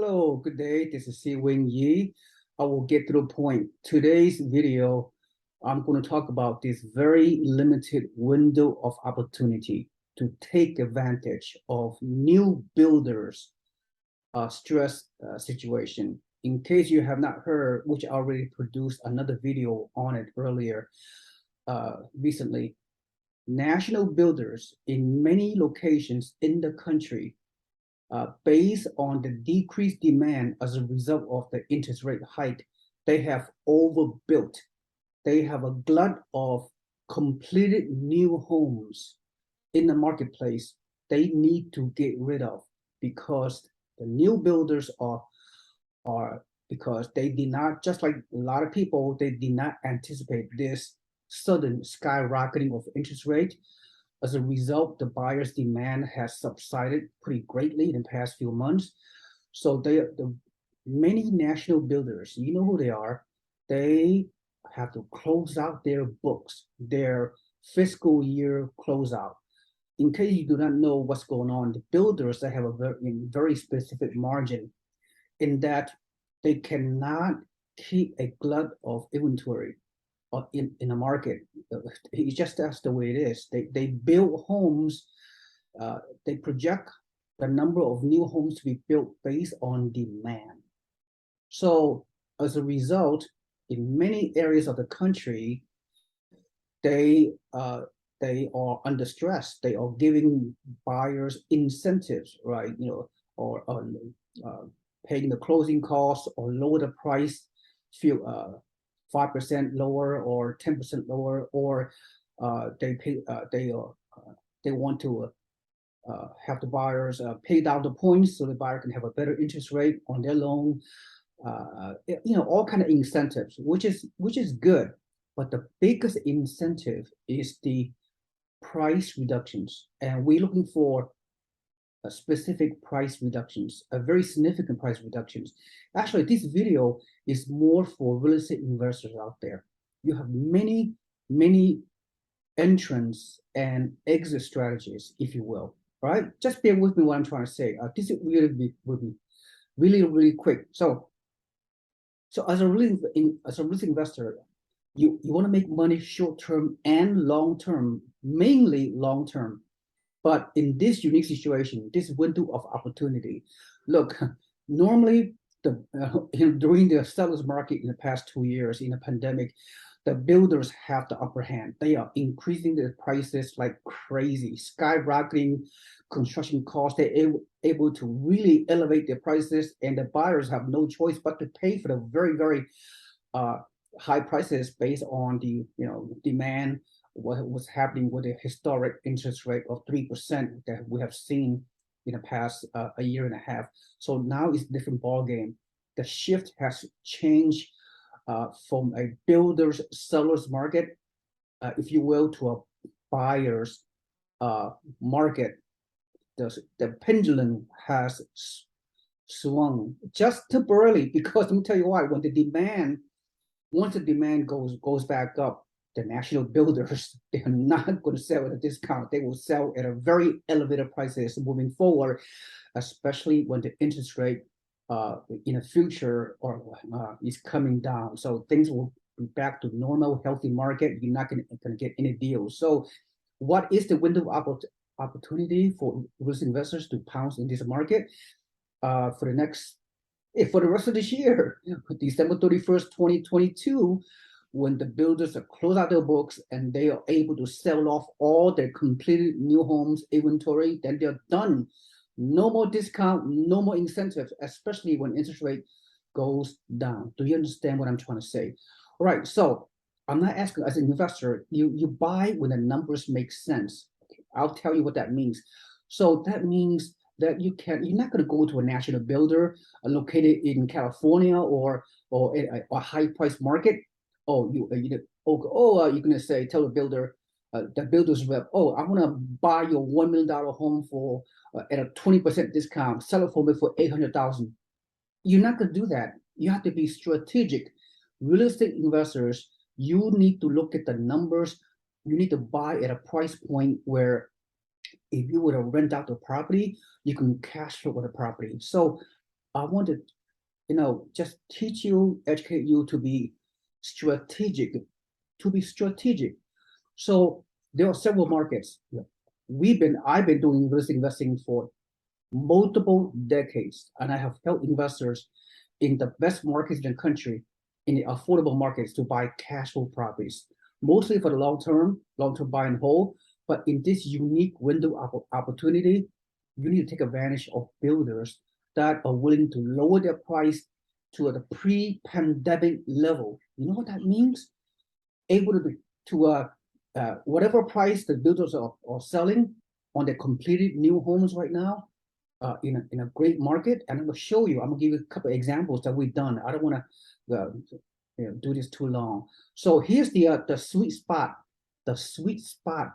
Hello, good day. This is Seewing Yee. I will get to the point. Today's video, I'm going to talk about this very limited window of opportunity to take advantage of new builders' stress situation. In case you have not heard, which I already produced another video on it earlier, recently, national builders in many locations in the country based on the decreased demand as a result of the interest rate hike, they have overbuilt. They have a glut of completed new homes in the marketplace they need to get rid of because the new builders are because they did not, just like a lot of people, they did not anticipate this sudden skyrocketing of interest rate. As a result, the buyer's demand has subsided pretty greatly in the past few months. So the many national builders, you know who they are, they have to close out their books, their fiscal year closeout. In case you do not know what's going on, the builders, they have a very specific margin in that they cannot keep a glut of inventory in the market. It's just that's the way it is. They build homes, they project the number of new homes to be built based on demand. So as a result, in many areas of the country, they are under stress. They are giving buyers incentives, right? Or paying the closing costs or lower the price, 5% lower or 10% lower, or they want to have the buyers pay down the points so the buyer can have a better interest rate on their loan. All kind of incentives, which is good, but the biggest incentive is the price reductions, and we're looking for specific price reductions, a very significant price reductions. Actually, this video is more for real estate investors out there. You have many entrance and exit strategies, if you will. Right? Just bear with me what I'm trying to say. This will be really quick. So as a real estate investor, you want to make money short term and long term, mainly long term. But in this unique situation, this window of opportunity, look, normally during the sellers market in the past 2 years in the pandemic, the builders have the upper hand. They are increasing their prices like crazy, skyrocketing construction costs. They're able to really elevate their prices, and the buyers have no choice but to pay for the very high prices based on the demand. What was happening with the historic interest rate of 3% that we have seen in the past a year and a half. So now it's a different ball game. The shift has changed from a builder's seller's market, if you will, to a buyer's market. The pendulum has swung just temporarily, because let me tell you why. Once the demand goes back up, the national builders, they're not going to sell at a discount. They will sell at a very elevated prices moving forward, especially when the interest rate in the future is coming down. So things will be back to normal, healthy market. You're not going to get any deals. So what is the window of opportunity for risk investors to pounce in this market for the rest of this year, December 31st, 2022, when the builders close out their books and they are able to sell off all their completed new homes inventory, then they're done. No more discount, no more incentives, especially when interest rate goes down. Do you understand what I'm trying to say? All right, so I'm not asking as an investor, you buy when the numbers make sense. Okay, I'll tell you what that means. So that means that you're not going to go to a national builder located in California or a high price market. You're going to say, tell the builder, the builder's rep, I want to buy your $1 million home for at a 20% discount, sell it for me for $800,000. You're not going to do that. You have to be strategic. Real estate investors, you need to look at the numbers. You need to buy at a price point where if you were to rent out the property, you can cash flow with the property. So I want to, just teach you, educate you to be strategic, So there are several markets. I've been doing real estate investing for multiple decades, and I have helped investors in the best markets in the country, in the affordable markets, to buy cash flow properties, mostly for the long term buy and hold. But in this unique window of opportunity, you need to take advantage of builders that are willing to lower their price to the pre-pandemic level. You know what that means? Able to be to whatever price the builders are selling on the completed new homes right now, in a great market. And I'm going to show you. I'm going to give you a couple of examples that we've done. I don't want to do this too long. So here's the sweet spot. The sweet spot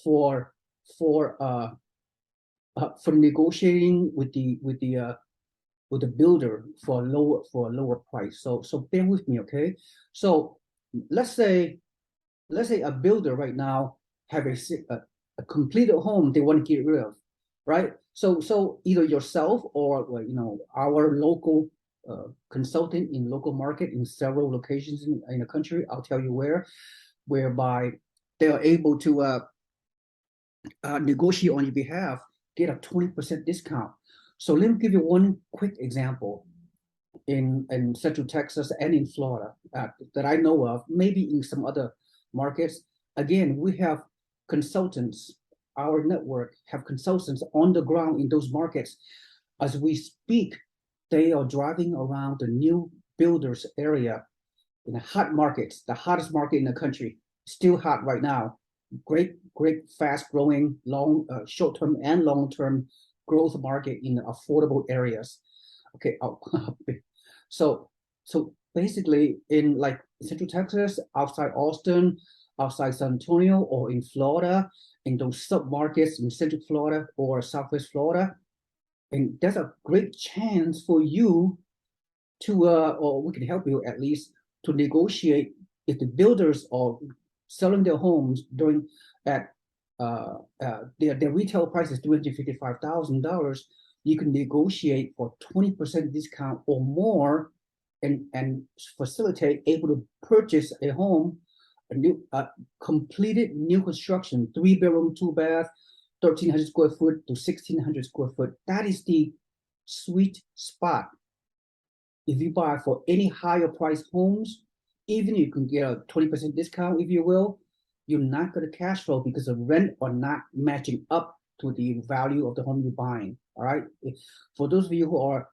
for for uh, for negotiating with the builder for a lower price. So bear with me, okay? So let's say a builder right now have a completed home they want to get rid of, right? So either yourself or our local consultant in local market in several locations in the country. I'll tell you whereby they are able to negotiate on your behalf, get a 20% discount. So let me give you one quick example in Central Texas and in Florida that I know of, maybe in some other markets. Again, we have consultants, our network have consultants on the ground in those markets. As we speak, they are driving around the new builders area in the hot markets, the hottest market in the country, still hot right now. Great, fast growing, short term and long term growth market in affordable areas. Okay, so basically in like Central Texas, outside Austin, outside San Antonio, or in Florida, in those sub markets in Central Florida or Southwest Florida, and there's a great chance for you to, or we can help you at least to negotiate if the builders are selling their homes during at their retail price is $255,000. You can negotiate for 20% discount or more, and facilitate able to purchase a home, a new completed new construction, 3 bedroom, 2 bath, 1,300 square foot to 1,600 square foot. That is the sweet spot. If you buy for any higher price homes, even you can get a 20% discount, if you will, you're not going to cash flow because the rent are not matching up to the value of the home you're buying. All right. For those of you who are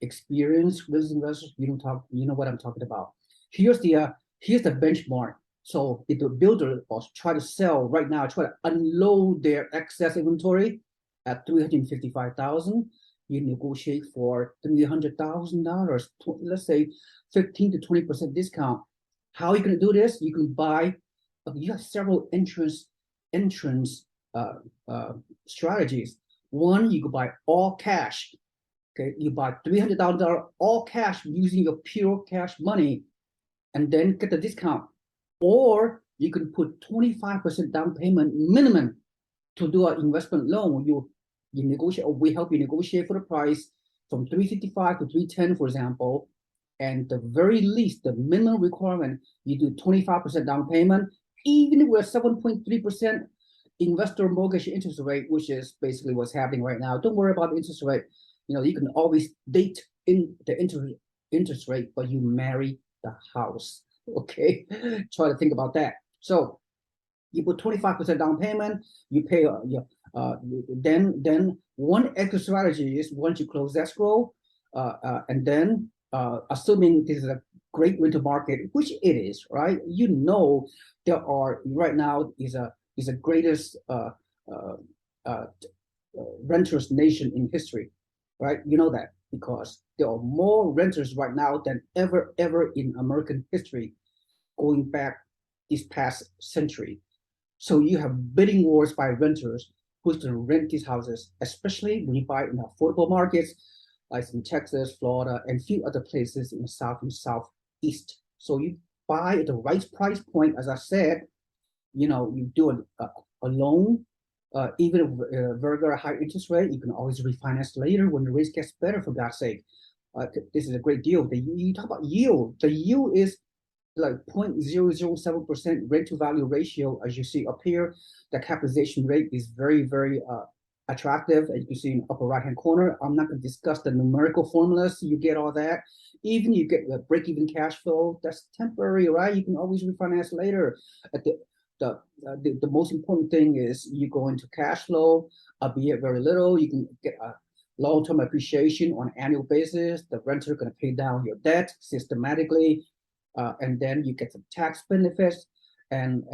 experienced real estate investors, you know what I'm talking about. Here's the benchmark. So if the builder was try to sell right now, try to unload their excess inventory at 355,000, you negotiate for $300,000. Let's say 15 to 20% discount. How are you going to do this? You can buy. You have several entrance strategies. One, you can buy all cash. Okay, you buy $300,000 all cash using your pure cash money, and then get the discount. Or you can put 25% down payment minimum to do an investment loan. You negotiate, or we help you negotiate for the price from 355 to 310, for example. And the very least, the minimum requirement, you do 25% down payment, even with 7.3% investor mortgage interest rate, which is basically what's happening right now. Don't worry about the interest rate. You can always date in the interest rate, but you marry the house. Okay, try to think about that. So you put 25% down payment, you pay then one extra strategy is once you close escrow, and then assuming this is a great winter market, which it is, right? There are right now is a greatest renters nation in history, right? You know that because there are more renters right now than ever in American history, going back this past century. So you have bidding wars by renters who's going to rent these houses, especially when you buy in affordable markets like in Texas, Florida, and a few other places in the South and Southeast. So you buy at the right price point, as I said. You do a loan, even with a very, very high interest rate, you can always refinance later when the rate gets better, for God's sake. This is a great deal. You talk about yield. The yield is like 0.007% rent to value ratio. As you see up here, the capitalization rate is very, very attractive. As you can see in the upper right-hand corner, I'm not going to discuss the numerical formulas. You get all that. Even you get the break-even cash flow. That's temporary, right? You can always refinance later. At the most important thing is you go into cash flow, albeit very little. You can get a long-term appreciation on an annual basis. The renter is going to pay down your debt systematically, and then you get some tax benefits, and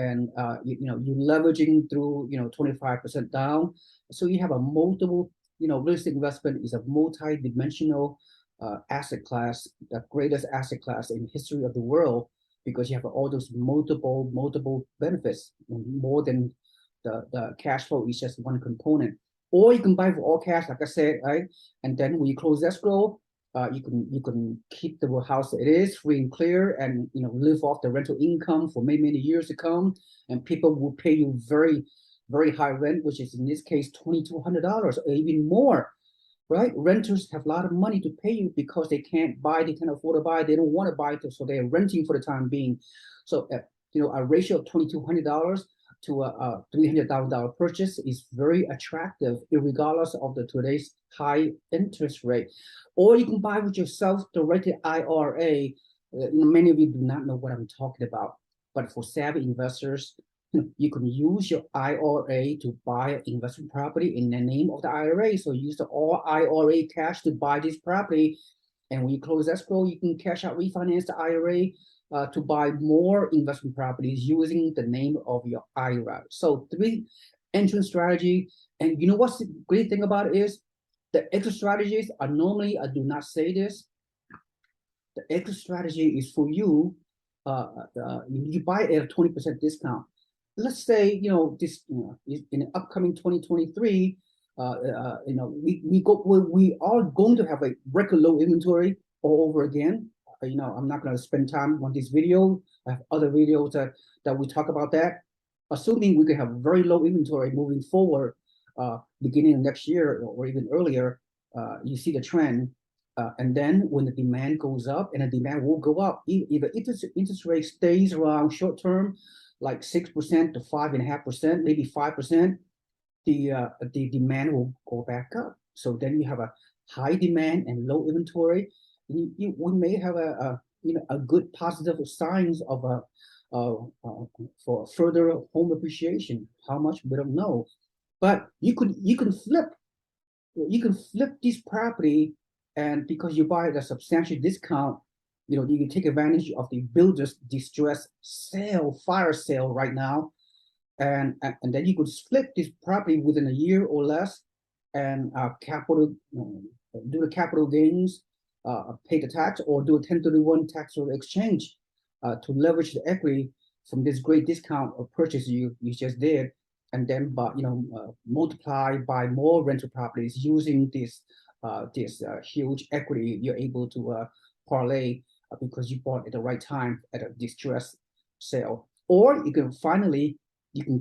you leveraging through 25% down. So you have a multiple, real estate investment is a multi-dimensional asset class, the greatest asset class in the history of the world, because you have all those multiple benefits, more than the cash flow is just one component. Or you can buy for all cash, like I said, right? And then when you close escrow, you can keep the house it is free and clear, and live off the rental income for many years to come. And people will pay you very, very high rent, which is in this case $2,200 or even more. Right? Renters have a lot of money to pay you because they can't buy, they can't afford to buy, they don't want to buy, so they're renting for the time being. So, a ratio of $2,200 to a $300,000 purchase is very attractive, regardless of today's high interest rate. Or you can buy with your self-directed IRA. Many of you do not know what I'm talking about, but for savvy investors, you can use your IRA to buy investment property in the name of the IRA. So use the all IRA cash to buy this property. And when you close escrow, you can cash out, refinance the IRA to buy more investment properties using the name of your IRA. So 3 entrance strategy. And what's the great thing about it is the exit strategies are normally, I do not say this, the exit strategy is for you, you buy it at a 20% discount. Let's say this in the upcoming 2023, we are going to have a record low inventory all over again. I'm not going to spend time on this video. I have other videos that we talk about that. Assuming we can have very low inventory moving forward, beginning of next year or even earlier, you see the trend. And then when the demand goes up, and the demand will go up, if the interest rate stays around short term, like 6% to 5.5%, maybe 5%, the demand will go back up. So then you have a high demand and low inventory. We may have a good positive signs of for further home appreciation. How much we don't know, but you can flip this property, and because you buy at a substantial discount, you can take advantage of the builder's distress fire sale right now, and then you could split this property within a year or less, and do the capital gains, pay the tax, or do a 1031 tax or exchange to leverage the equity from this great discount of purchase you just did, and then multiply by more rental properties using this huge equity you're able to parlay because you bought at the right time at a distress sale. Or you can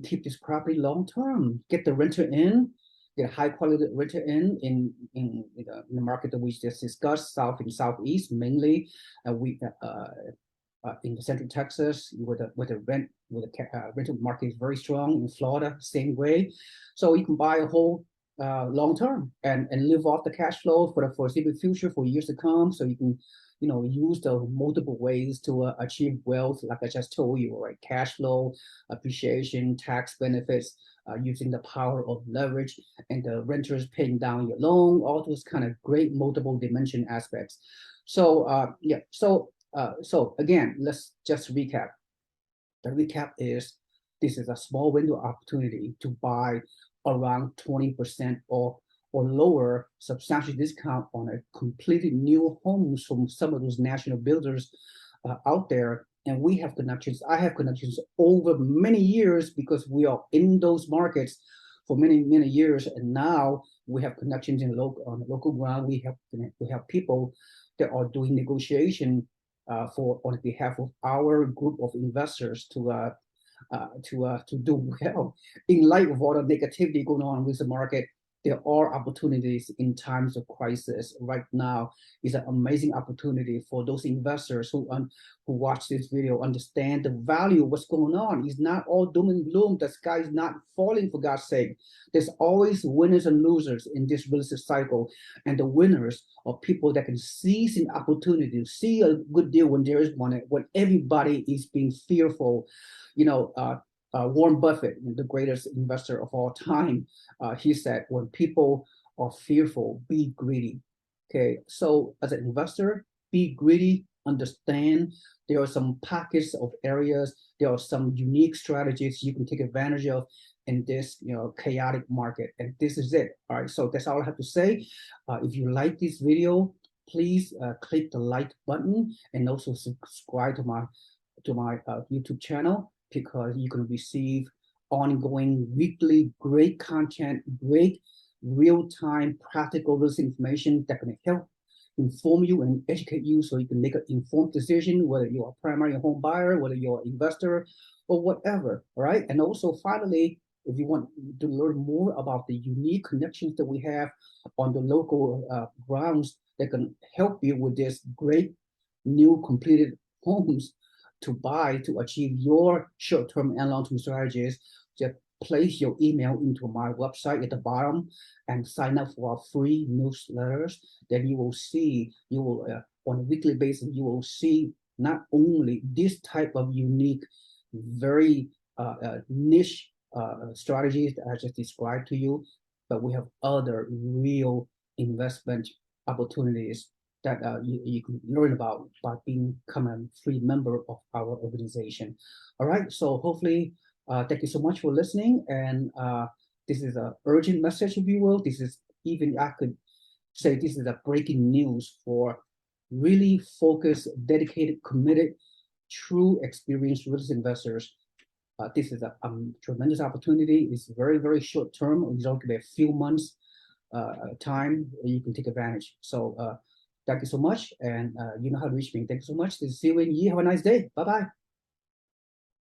keep this property long term, get the renter in, get a high quality renter in the market that we just discussed, South and Southeast mainly. In the Central Texas, where the rental market is very strong. In Florida, same way. So you can buy a whole long term and live off the cash flow for the foreseeable future for years to come. So you can use the multiple ways to achieve wealth, like I just told you, right? Cash flow, appreciation, tax benefits, using the power of leverage, and the renters paying down your loan, all those kind of great multiple dimension aspects. So so again, let's just recap. The recap is this is a small window opportunity to buy around 20% or lower substantial discount on a completely new homes from some of those national builders out there. And we have connections. I have connections over many years because we are in those markets for many years. And now we have connections on the local ground. We have people that are doing negotiation on behalf of our group of investors to to do well in light of all the negativity going on with the market. There are opportunities in times of crisis. Right now is an amazing opportunity for those investors who watch this video, understand the value of what's going on. It's not all doom and gloom. The sky is not falling, for God's sake. There's always winners and losers in this real estate cycle. And the winners are people that can seize an opportunity, see a good deal when there is one, when everybody is being fearful. Warren Buffett, the greatest investor of all time, he said, when people are fearful, be greedy. Okay, so as an investor, be greedy, understand there are some pockets of areas, there are some unique strategies you can take advantage of in this chaotic market. And this is it. All right, so that's all I have to say. If you like this video, please click the like button and also subscribe to my YouTube channel, because you can receive ongoing weekly great content, great real-time practical real estate information that can help inform you and educate you so you can make an informed decision, whether you're a primary home buyer, whether you're an investor, or whatever. All right. And also, finally, if you want to learn more about the unique connections that we have on the local grounds that can help you with this great new completed homes to buy to achieve your short-term and long-term strategies, just place your email into my website at the bottom and sign up for our free newsletters. Then you will see, on a weekly basis, you will see not only this type of unique, very niche strategies that I just described to you, but we have other real investment opportunities that you can learn about by becoming a free member of our organization. All right, so hopefully, thank you so much for listening. And this is an urgent message, if you will. This is, even I could say, this is a breaking news for really focused, dedicated, committed, true experienced real estate investors. This is a tremendous opportunity. It's very, very short term. It's only be a few months time you can take advantage. So thank you so much. And you know how to reach me. Thank you so much. This is Seewing Yee. Have a nice day. Bye-bye.